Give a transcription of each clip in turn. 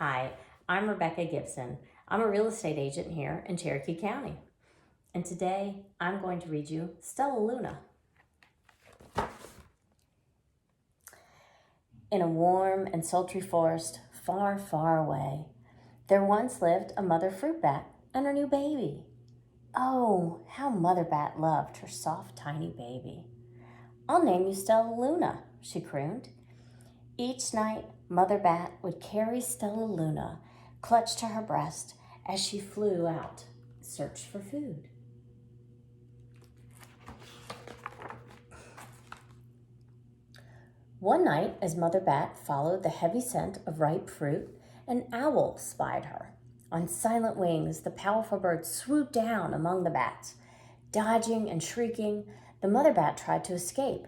Hi, I'm Rebecca Gibson. I'm a real estate agent here in Cherokee County. And today I'm going to read you StellaLuna. In a warm and sultry forest far, far away, there once lived a mother fruit bat and her new baby. Oh, how Mother Bat loved her soft, tiny baby. "I'll name you StellaLuna," she crooned. Each night, Mother Bat would carry StellaLuna clutched to her breast as she flew out in search for food. One night, as Mother Bat followed the heavy scent of ripe fruit, an owl spied her. On silent wings, the powerful bird swooped down among the bats. Dodging and shrieking, the Mother Bat tried to escape,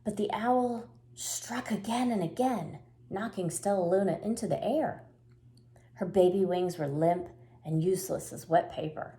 but the owl struck again and again, knocking StellaLuna into the air. Her baby wings were limp and useless as wet paper.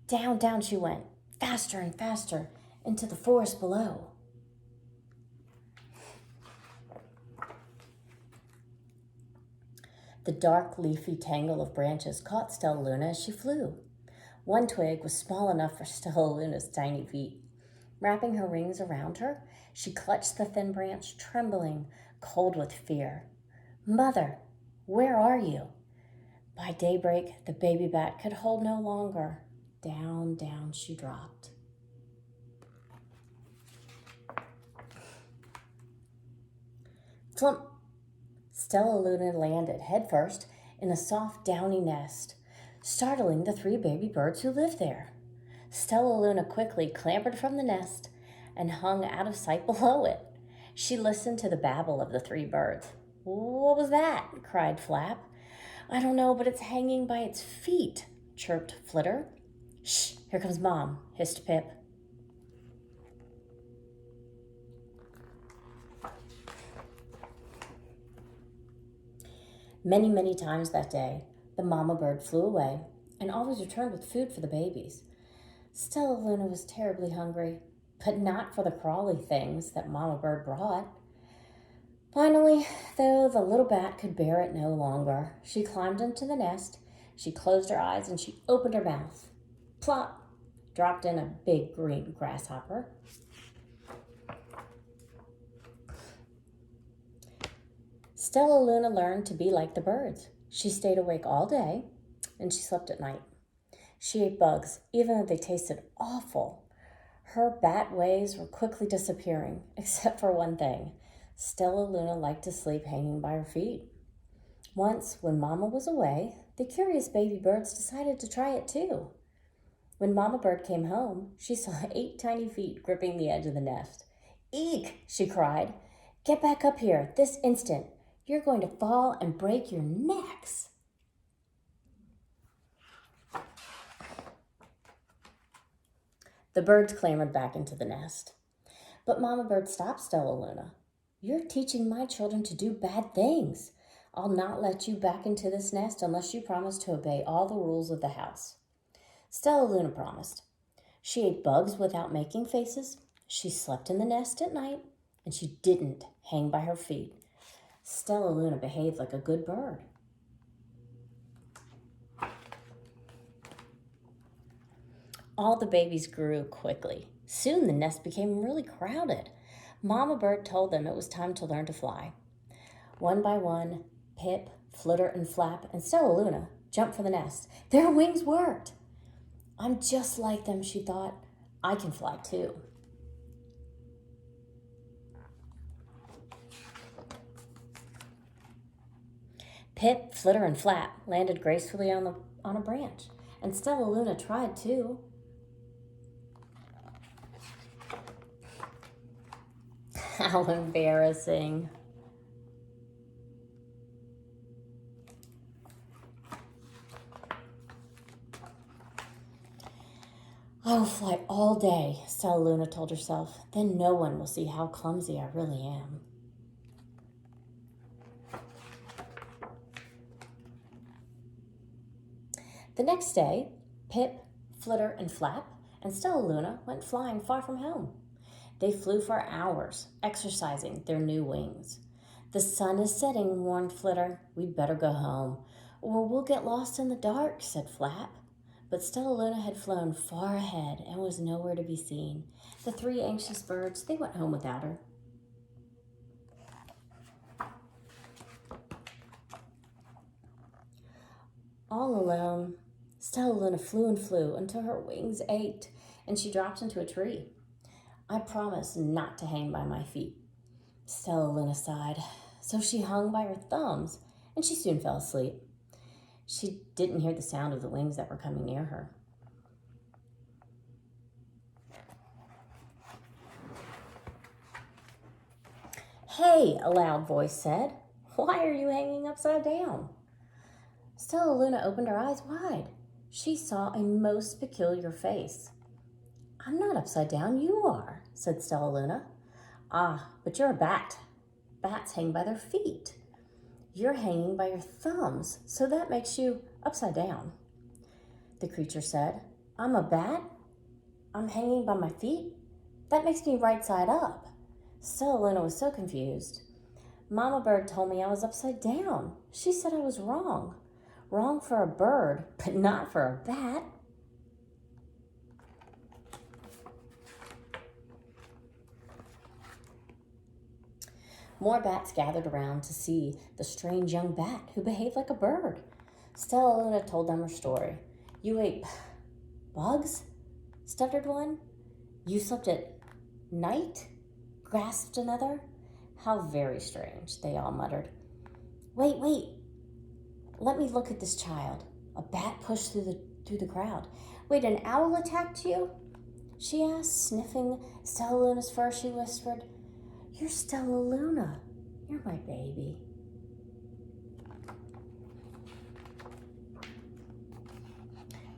Down, down she went, faster and faster, into the forest below. The dark, leafy tangle of branches caught StellaLuna as she flew. One twig was small enough for StellaLuna's tiny feet. Wrapping her wings around her, she clutched the thin branch, trembling, cold with fear. "Mother, where are you?" By daybreak, the baby bat could hold no longer. Down, down she dropped. Flump! StellaLuna landed headfirst in a soft, downy nest, startling the 3 baby birds who lived there. StellaLuna quickly clambered from the nest and hung out of sight below it. She listened to the babble of the 3 birds. "What was that?" cried Flap. "I don't know, but it's hanging by its feet," chirped Flitter. "Shh, here comes Mom," hissed Pip. Many, many times that day, the mama bird flew away and always returned with food for the babies. StellaLuna was terribly hungry, but not for the crawly things that Mama Bird brought. Finally, though the little bat could bear it no longer, she climbed into the nest, she closed her eyes, and she opened her mouth. Plop! Dropped in a big green grasshopper. StellaLuna learned to be like the birds. She stayed awake all day, and she slept at night. She ate bugs, even though they tasted awful. Her bat ways were quickly disappearing, except for one thing. StellaLuna liked to sleep hanging by her feet. Once, when Mama was away, the curious baby birds decided to try it too. When Mama Bird came home, she saw 8 tiny feet gripping the edge of the nest. "Eek!" she cried. "Get back up here, this instant. You're going to fall and break your necks." The birds clambered back into the nest. But Mama Bird stopped StellaLuna. "You're teaching my children to do bad things. I'll not let you back into this nest unless you promise to obey all the rules of the house." StellaLuna promised. She ate bugs without making faces. She slept in the nest at night, and she didn't hang by her feet. StellaLuna behaved like a good bird. All the babies grew quickly. Soon the nest became really crowded. Mama Bird told them it was time to learn to fly. One by one, Pip, Flitter, and Flap, and StellaLuna jumped for the nest. Their wings worked. "I'm just like them," she thought. "I can fly too." Pip, Flitter, and Flap landed gracefully on a branch, and StellaLuna tried too. How embarrassing. "I'll fly all day," StellaLuna told herself. "Then no one will see how clumsy I really am." The next day, Pip, Flitter, and Flap and StellaLuna went flying far from home. They flew for hours, exercising their new wings. The sun is setting, warned Flitter. We'd better go home, or we'll get lost in the dark, said Flap. But StellaLuna had flown far ahead and was nowhere to be seen. The three anxious birds, they went home without her. All alone, StellaLuna flew and flew until her wings ached and she dropped into a tree. I promised not to hang by my feet, StellaLuna sighed. So she hung by her thumbs and she soon fell asleep. She didn't hear the sound of the wings that were coming near her. Hey, a loud voice said. Why are you hanging upside down? StellaLuna opened her eyes wide. She saw a most peculiar face. I'm not upside down, you are, said StellaLuna. Ah, but you're a bat. Bats hang by their feet. You're hanging by your thumbs, so that makes you upside down. The creature said, I'm a bat? I'm hanging by my feet? That makes me right side up. StellaLuna was so confused. Mama Bird told me I was upside down. She said I was wrong. Wrong for a bird, but not for a bat. More bats gathered around to see the strange young bat who behaved like a bird. StellaLuna told them her story. You ate bugs? Stuttered one. You slept at night? Grasped another. How very strange, they all muttered. Wait. Let me look at this child. A bat pushed through the crowd. Wait, an owl attacked you? She asked, sniffing StellaLuna's fur. She whispered, You're StellaLuna. You're my baby.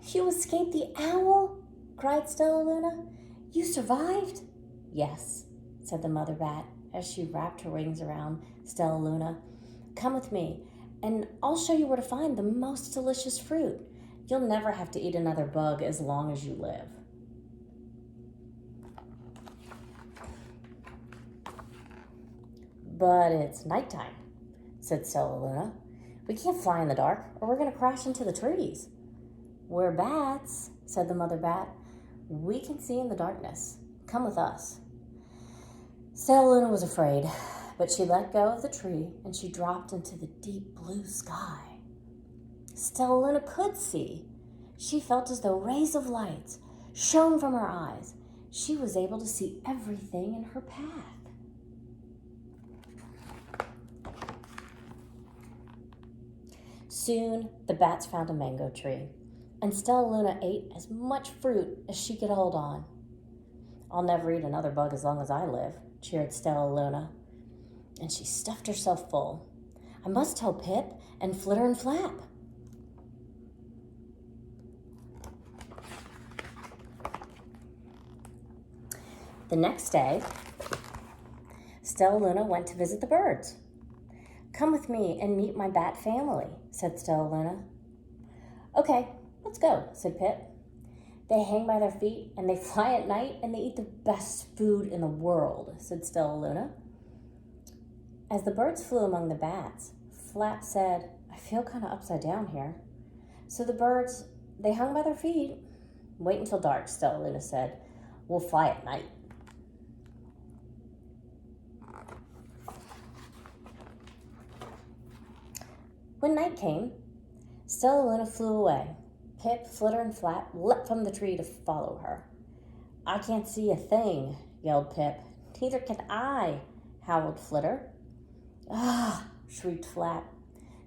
You escaped the owl? Cried StellaLuna. You survived? Yes, said the mother bat as she wrapped her wings around StellaLuna. Come with me, and I'll show you where to find the most delicious fruit. You'll never have to eat another bug as long as you live. But it's nighttime, said StellaLuna. We can't fly in the dark, or we're going to crash into the trees. We're bats, said the mother bat. We can see in the darkness. Come with us. StellaLuna was afraid, but she let go of the tree and she dropped into the deep blue sky. StellaLuna could see. She felt as though rays of light shone from her eyes. She was able to see everything in her path. Soon, the bats found a mango tree, and StellaLuna ate as much fruit as she could hold on. I'll never eat another bug as long as I live, cheered StellaLuna, and she stuffed herself full. I must tell Pip and Flitter and Flap. The next day, StellaLuna went to visit the birds. Come with me and meet my bat family, said StellaLuna. Okay, let's go, said Pip. They hang by their feet and they fly at night and they eat the best food in the world, said StellaLuna. As the birds flew among the bats, Flap said, I feel kind of upside down here. So the birds, they hung by their feet. Wait until dark, StellaLuna said. We'll fly at night. When night came, StellaLuna flew away. Pip, Flitter, and Flap leapt from the tree to follow her. I can't see a thing, yelled Pip. Neither can I, howled Flitter. Ah, shrieked Flap.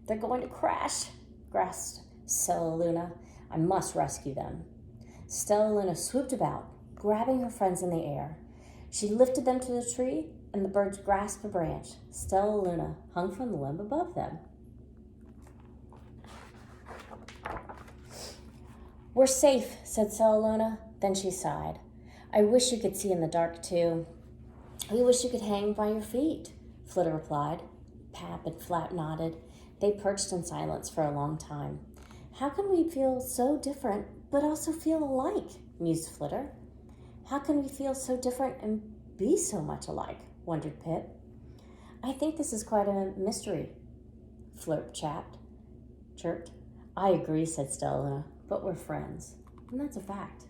They're going to crash, gasped StellaLuna. I must rescue them. StellaLuna swooped about, grabbing her friends in the air. She lifted them to the tree, and the birds grasped a branch. StellaLuna hung from the limb above them. We're safe, said StellaLuna. Then she sighed. I wish you could see in the dark, too. We wish you could hang by your feet, Flitter replied. Pap and Flap nodded. They perched in silence for a long time. How can we feel so different, but also feel alike, mused Flitter. How can we feel so different and be so much alike, wondered Pip. I think this is quite a mystery, Flirt chirped. I agree, said StellaLuna, but we're friends. And that's a fact.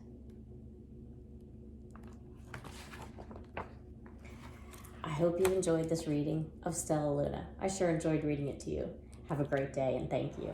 I hope you enjoyed this reading of StellaLuna. I sure enjoyed reading it to you. Have a great day and thank you.